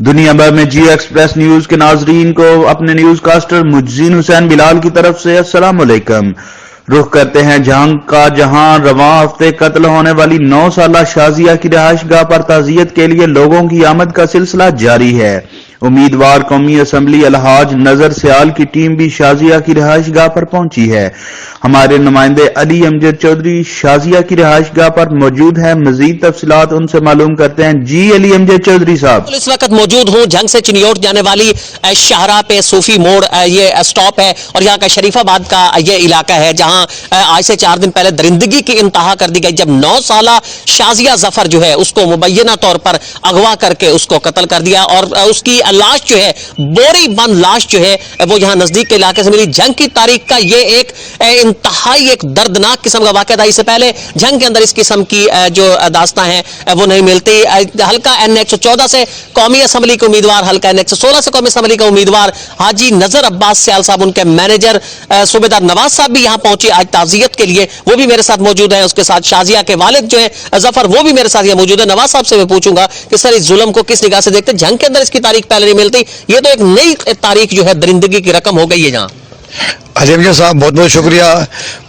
دنیا بھر میں جی ایکسپریس نیوز کے ناظرین کو اپنے نیوز کاسٹر مجزین حسین بلال کی طرف سے السلام علیکم۔ رخ کرتے ہیں جنگ کا جہاں رواں ہفتے قتل ہونے والی 9 سالہ شازیہ کی رہائش گاہ پر تعزیت کے لیے لوگوں کی آمد کا سلسلہ جاری ہے۔ امیدوار قومی اسمبلی الحاج نظر سیال کی ٹیم بھی شازیہ کی رہائش گاہ پر پہنچی ہے۔ ہمارے نمائندے علی امجد چودھری شازیہ کی رہائش گاہ پر موجود ہیں، مزید تفصیلات ان سے معلوم کرتے ہیں۔ جی علی امجد چودھری صاحب، اس وقت موجود ہوں جنگ سے چنیوٹ جانے والی شاہراہ پہ صوفی موڑ یہ سٹاپ ہے اور یہاں کا شریف آباد کا یہ علاقہ ہے جہاں آج سے 4 دن پہلے درندگی کی انتہا کر دی گئی جب 9 سالہ شازیہ ظفر جو ہے اس کو مبینہ طور پر اغوا کر کے اس کو قتل کر دیا اور اس کی لاش جو ہے بوری بند لاش جو ہے وہ یہاں نزدیک کے علاقے سے ملی۔ جنگ کی تاریخ کا یہ ایک انتہائی ایک دردناک قسم کا واقعہ تھا۔ اس سے پہلے جنگ کے اندر اس قسم کی جو داستان ہے وہ نہیں ملتی۔ حلقہ N114 سے قومی اسمبلی کے امیدوار، حلقہ N116 سے قومی اسمبلی کا امیدوار حاجی نظر عباس سیال صاحب، ان کے مینیجر صوبیدار نواز صاحب بھی یہاں پہنچے آج تعزیت کے لیے، وہ بھی میرے ساتھ موجود ہیں۔ اس کے ساتھ شازیہ کے والد جو ہے ظفر وہ بھی میرے ساتھ یہاں موجود ہے۔ نواز صاحب سے میں پوچھوں گا کہ سر اس ظلم کو کس نگاہ سے دیکھتے ہیں؟ جنگ کے اندر اس کی تاریخ پہلے نہیں ملتی، یہ تو ایک نئی تاریخ جو ہے درندگی کی رقم ہو گئی ہے جہاں۔ عظیم صاحب بہت بہت شکریہ۔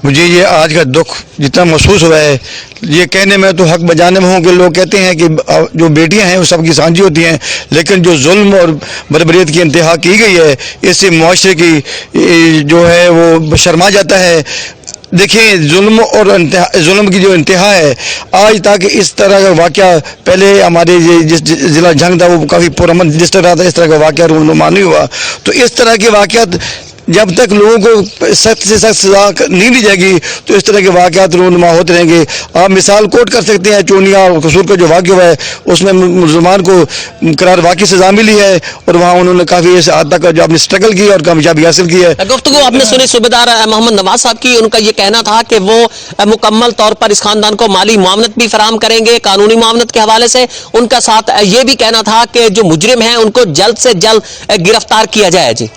مجھے یہ آج کا دکھ جتنا محسوس ہوا ہے یہ کہنے میں تو حق بجانے میں ہوں کہ لوگ کہتے ہیں کہ جو بیٹیاں ہیں وہ سب کی سانجھی ہوتی ہیں، لیکن جو ظلم اور بربریت کی انتہا کی گئی ہے اس سے معاشرے کی جو ہے وہ شرما جاتا ہے۔ دیکھیں ظلم اور ظلم کی جو انتہا ہے، آج تک اس طرح کا واقعہ پہلے ہمارے جس ضلع جنگ تھا وہ کافی پرامن جس طرح تھا اس طرح کا واقعہ رونما نہیں ہوا۔ تو اس طرح کے واقعات جب تک لوگوں کو سخت سے سخت سزا نہیں دی جائے گی تو اس طرح کے واقعات رونما ہوتے رہیں گے۔ آپ مثال کوٹ کر سکتے ہیں چونیا اور قصور کا جو واقعہ ہوا ہے اس میں مسلمان کو قرار واقعی سزا ملی ہے اور وہاں انہوں نے کافی اس حد تک جو اپنے اسٹرگل کی اور کامیابی حاصل کی ہے۔ گفتگو آپ نے سنی صوبیدار محمد نواز صاحب کی، ان کا یہ کہنا تھا کہ وہ مکمل طور پر اس خاندان کو مالی معاونت بھی فراہم کریں گے قانونی معاونت کے حوالے سے۔ ان کا ساتھ یہ بھی کہنا تھا کہ جو مجرم ہیں ان کو جلد سے جلد گرفتار کیا جائے۔ جی